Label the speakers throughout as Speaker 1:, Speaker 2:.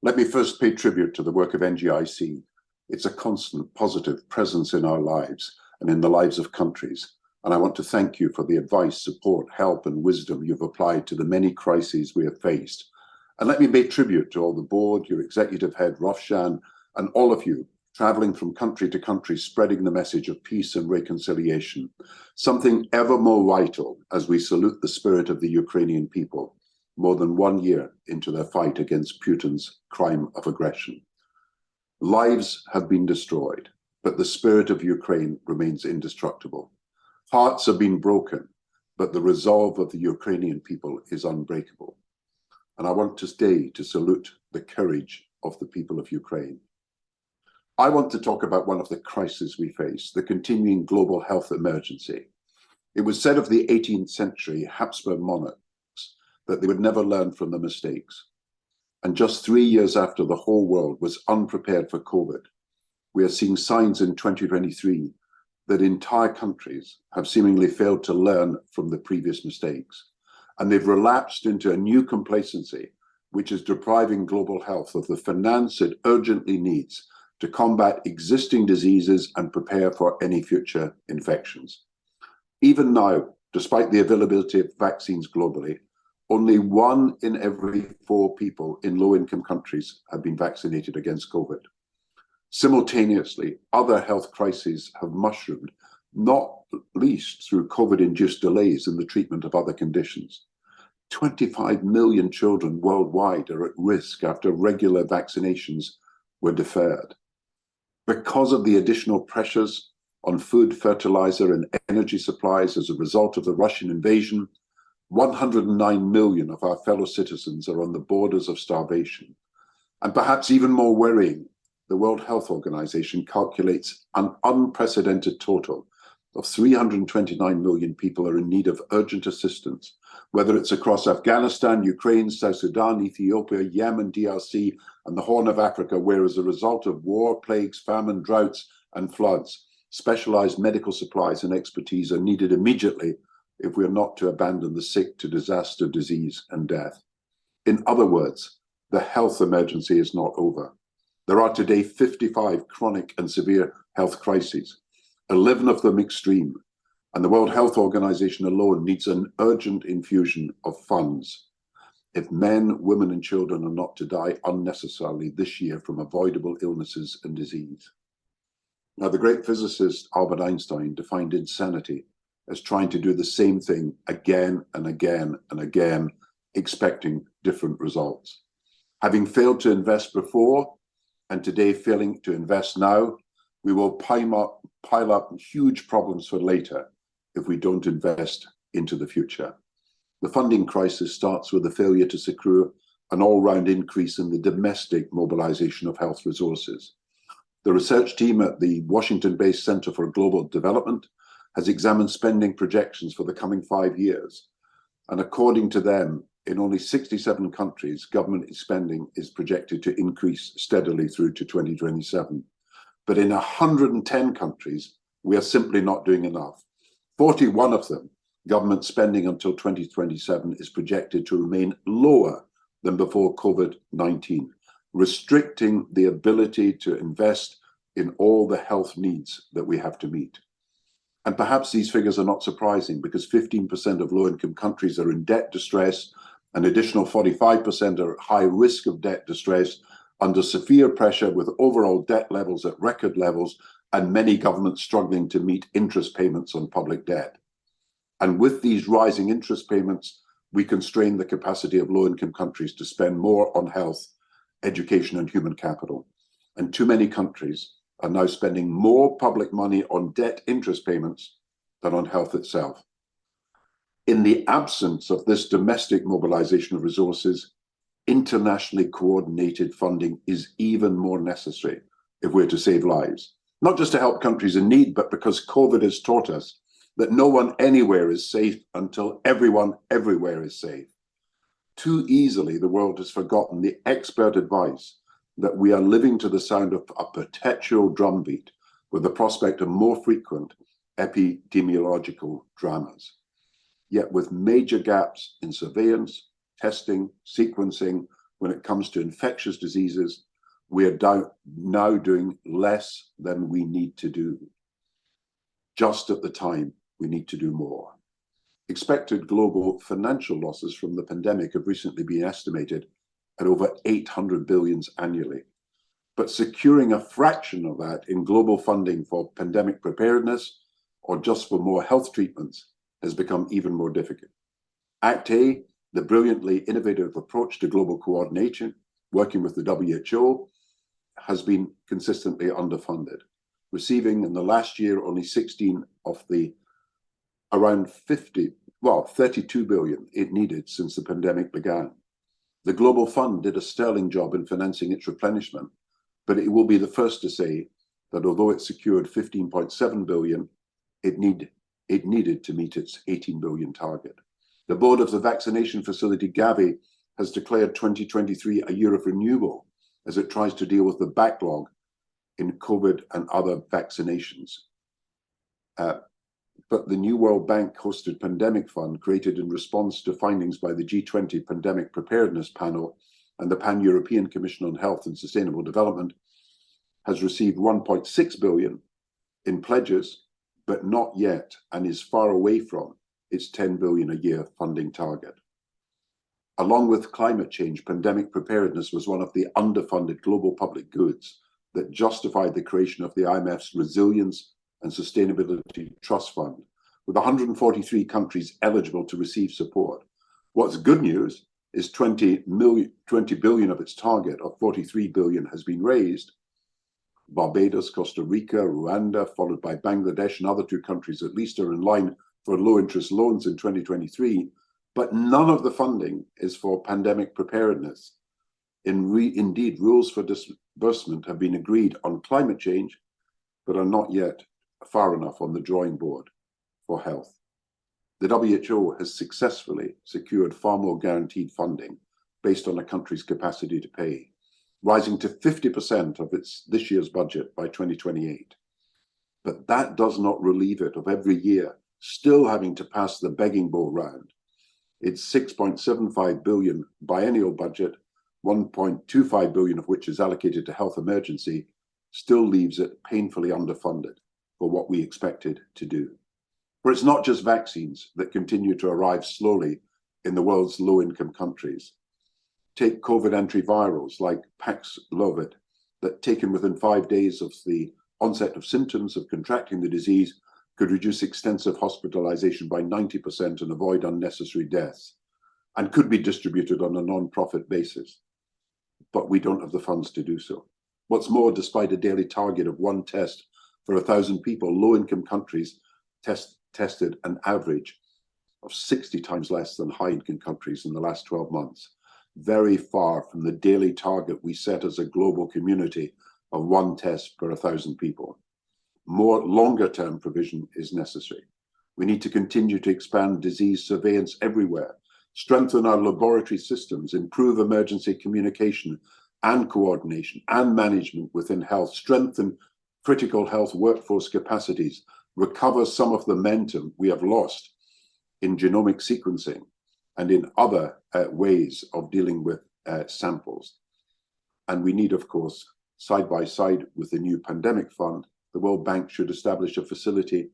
Speaker 1: Let me first pay tribute to the work of NGIC. It's a constant positive presence in our lives and in the lives of countries. And I want to thank you for the advice, support, help, and wisdom you've applied to the many crises we have faced. And let me pay tribute to all the board, your executive head, Roshan, and all of you traveling from country to country, spreading the message of peace and reconciliation, something ever more vital as we salute the spirit of the Ukrainian people, more than 1 year into their fight against Putin's crime of aggression. Lives have been destroyed, but the spirit of Ukraine remains indestructible. Hearts have been broken, but the resolve of the Ukrainian people is unbreakable. And I want today to salute the courage of the people of Ukraine. I want to talk about one of the crises we face, the continuing global health emergency. It was said of the 18th century Habsburg monarchs that they would never learn from their mistakes. And just 3 years after the whole world was unprepared for COVID, we are seeing signs in 2023 that entire countries have seemingly failed to learn from the previous mistakes. And they've relapsed into a new complacency, which is depriving global health of the finance it urgently needs to combat existing diseases and prepare for any future infections. Even now, despite the availability of vaccines globally, only 1 in every 4 people in low-income countries have been vaccinated against COVID. Simultaneously, other health crises have mushroomed, not least through COVID-induced delays in the treatment of other conditions. 25 million children worldwide are at risk after regular vaccinations were deferred. Because of the additional pressures on food, fertilizer, and energy supplies as a result of the Russian invasion, 109 million of our fellow citizens are on the borders of starvation. And perhaps even more worrying, the World Health Organization calculates an unprecedented total of 329 million people are in need of urgent assistance, whether it's across Afghanistan, Ukraine, South Sudan, Ethiopia, Yemen, DRC, and the Horn of Africa, where as a result of war, plagues, famine, droughts, and floods, specialized medical supplies and expertise are needed immediately if we are not to abandon the sick to disaster, disease, and death. In other words, the health emergency is not over. There are today 55 chronic and severe health crises, 11 of them extreme, and the World Health Organization alone needs an urgent infusion of funds if men, women, and children are not to die unnecessarily this year from avoidable illnesses and disease. Now, the great physicist Albert Einstein defined insanity as trying to do the same thing again and again and again, expecting different results. Having failed to invest before, and today failing to invest now, we will pile up huge problems for later if we don't invest into the future. The funding crisis starts with the failure to secure an all-round increase in the domestic mobilization of health resources. The research team at the Washington-based Center for Global Development has examined spending projections for the coming 5 years. And according to them, in only 67 countries, government spending is projected to increase steadily through to 2027. But in 110 countries, we are simply not doing enough. 41 of them, government spending until 2027 is projected to remain lower than before COVID-19, restricting the ability to invest in all the health needs that we have to meet. And perhaps these figures are not surprising because 15% of low-income countries are in debt distress, an additional 45% are at high risk of debt distress, under severe pressure with overall debt levels at record levels and many governments struggling to meet interest payments on public debt. And with these rising interest payments, we constrain the capacity of low-income countries to spend more on health, education, and human capital. And too many countries are now spending more public money on debt interest payments than on health itself. In the absence of this domestic mobilization of resources, internationally coordinated funding is even more necessary if we're to save lives. Not just to help countries in need, but because COVID has taught us that no one anywhere is safe until everyone everywhere is safe. Too easily, the world has forgotten the expert advice that we are living to the sound of a perpetual drumbeat with the prospect of more frequent epidemiological dramas. Yet with major gaps in surveillance, testing, sequencing, when it comes to infectious diseases, we are now doing less than we need to do, just at the time we need to do more. Expected global financial losses from the pandemic have recently been estimated at over 800 billion annually. But securing a fraction of that in global funding for pandemic preparedness or just for more health treatments has become even more difficult. ACT-A, the brilliantly innovative approach to global coordination, working with the WHO, has been consistently underfunded, receiving in the last year only 16 of the around 32 billion it needed since the pandemic began. The Global Fund did a sterling job in financing its replenishment, but it will be the first to say that although it secured 15.7 billion, it needed to meet its 18 billion target. The board of the vaccination facility Gavi has declared 2023 a year of renewal as it tries to deal with the backlog in COVID and other vaccinations. But the new World Bank hosted pandemic fund created in response to findings by the G20 Pandemic Preparedness Panel and the Pan-European Commission on Health and Sustainable Development has received 1.6 billion in pledges, but not yet, and is far away from its 10 billion a year funding target. Along with climate change, pandemic preparedness was one of the underfunded global public goods that justified the creation of the IMF's Resilience and Sustainability Trust Fund, with 143 countries eligible to receive support. What's good news is 20 billion of its target of 43 billion has been raised. Barbados, Costa Rica, Rwanda, followed by Bangladesh and other two countries at least are in line for low interest loans in 2023, but none of the funding is for pandemic preparedness. Indeed, rules for disbursement have been agreed on climate change, but are not yet far enough on the drawing board for health. The WHO has successfully secured far more guaranteed funding based on a country's capacity to pay, rising to 50% of this year's budget by 2028. But that does not relieve it of every year still having to pass the begging bowl round. Its 6.75 billion biennial budget, 1.25 billion of which is allocated to health emergency, still leaves it painfully underfunded for what we expected to do. For it's not just vaccines that continue to arrive slowly in the world's low-income countries. Take COVID antivirals like Paxlovid that taken within 5 days of the onset of symptoms of contracting the disease could reduce extensive hospitalization by 90% and avoid unnecessary deaths, and could be distributed on a non-profit basis. But we don't have the funds to do so. What's more, despite a daily target of one test for 1,000 people, low-income countries tested an average of 60 times less than high-income countries in the last 12 months, very far from the daily target we set as a global community of one test per 1,000 people. More longer-term provision is necessary. We need to continue to expand disease surveillance everywhere, strengthen our laboratory systems, improve emergency communication and coordination and management within health, strengthen critical health workforce capacities, recover some of the momentum we have lost in genomic sequencing and in other ways of dealing with samples. And we need, of course, side by side with the new pandemic fund, the World Bank should establish a facility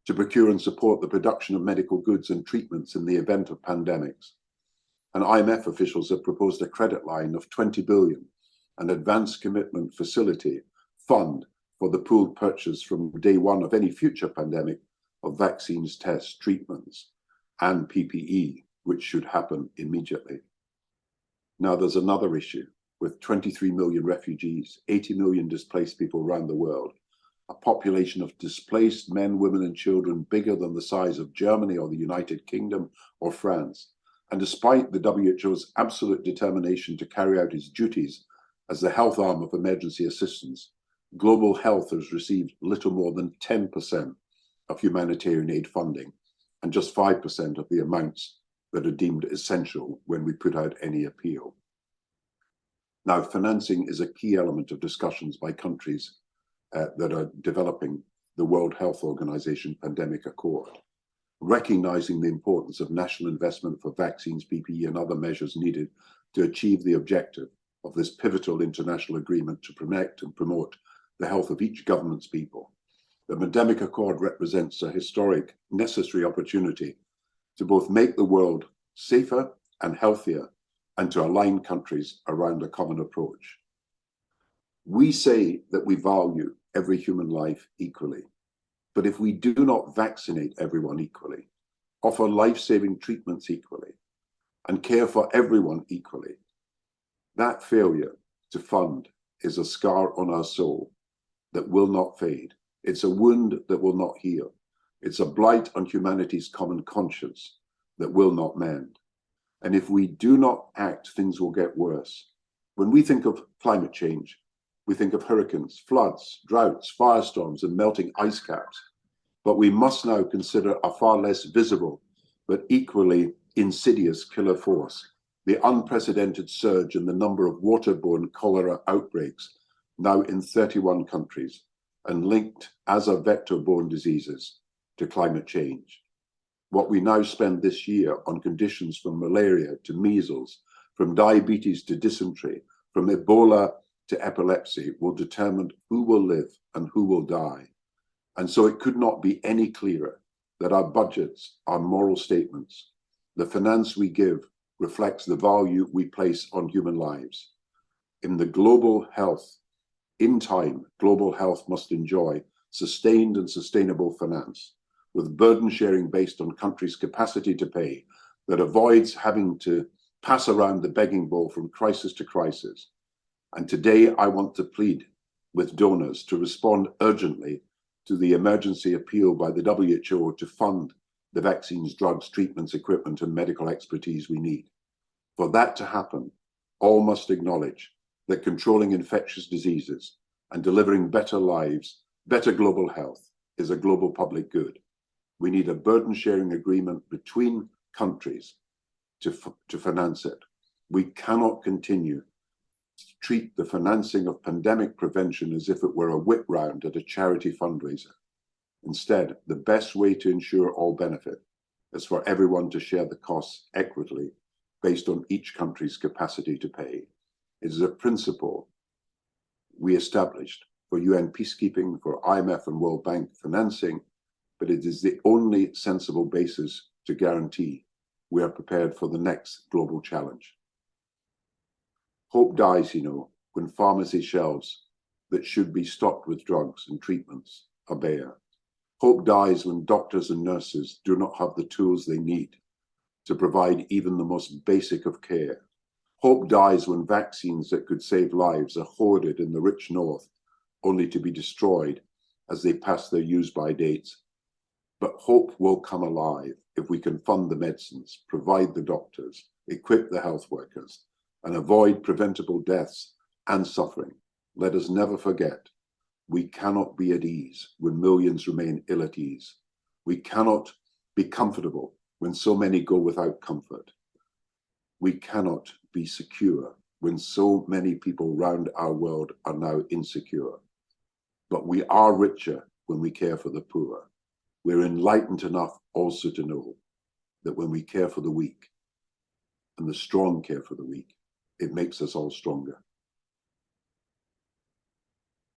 Speaker 1: to procure and support the production of medical goods and treatments in the event of pandemics. And IMF officials have proposed a credit line of 20 billion, an advance commitment facility fund for the pooled purchase from day one of any future pandemic of vaccines, tests, treatments, and PPE, which should happen immediately. Now there's another issue. With 23 million refugees, 80 million displaced people around the world, a population of displaced men, women, and children bigger than the size of Germany or the United Kingdom or France. And despite the WHO's absolute determination to carry out its duties as the health arm of emergency assistance, global health has received little more than 10% of humanitarian aid funding and just 5% of the amounts that are deemed essential when we put out any appeal. Now, financing is a key element of discussions by countries that are developing the World Health Organization Pandemic Accord, recognizing the importance of national investment for vaccines, PPE, and other measures needed to achieve the objective of this pivotal international agreement to protect and promote the health of each government's people. The Pandemic Accord represents a historic, necessary opportunity to both make the world safer and healthier and to align countries around a common approach. We say that we value every human life equally, but if we do not vaccinate everyone equally, offer life-saving treatments equally, and care for everyone equally, that failure to fund is a scar on our soul that will not fade. It's a wound that will not heal. It's a blight on humanity's common conscience that will not mend. And if we do not act, things will get worse. When we think of climate change, we think of hurricanes, floods, droughts, firestorms, and melting ice caps. But we must now consider a far less visible, but equally insidious killer force, the unprecedented surge in the number of waterborne cholera outbreaks, now in 31 countries, and linked as a vector-borne diseases to climate change. What we now spend this year on conditions from malaria to measles, from diabetes to dysentery, from Ebola to epilepsy will determine who will live and who will die. And so it could not be any clearer that our budgets are moral statements. The finance we give reflects the value we place on human lives. In the global health, in time, global health must enjoy sustained and sustainable finance, with burden sharing based on countries' capacity to pay, that avoids having to pass around the begging bowl from crisis to crisis. And today I want to plead with donors to respond urgently to the emergency appeal by the WHO to fund the vaccines, drugs, treatments, equipment, and medical expertise we need. For that to happen, all must acknowledge that controlling infectious diseases and delivering better lives, better global health, is a global public good. We need a burden-sharing agreement between countries to finance it. We cannot continue to treat the financing of pandemic prevention as if it were a whip round at a charity fundraiser. Instead, the best way to ensure all benefit is for everyone to share the costs equitably based on each country's capacity to pay. It is a principle we established for UN peacekeeping, for IMF and World Bank financing, but it is the only sensible basis to guarantee we are prepared for the next global challenge. Hope dies, when pharmacy shelves that should be stocked with drugs and treatments are bare. Hope dies when doctors and nurses do not have the tools they need to provide even the most basic of care. Hope dies when vaccines that could save lives are hoarded in the rich north, only to be destroyed as they pass their use-by dates. But hope will come alive if we can fund the medicines, provide the doctors, equip the health workers, and avoid preventable deaths and suffering. Let us never forget, we cannot be at ease when millions remain ill at ease. We cannot be comfortable when so many go without comfort. We cannot be secure when so many people round our world are now insecure. But we are richer when we care for the poor. We're enlightened enough also to know that when we care for the weak, and the strong care for the weak, it makes us all stronger.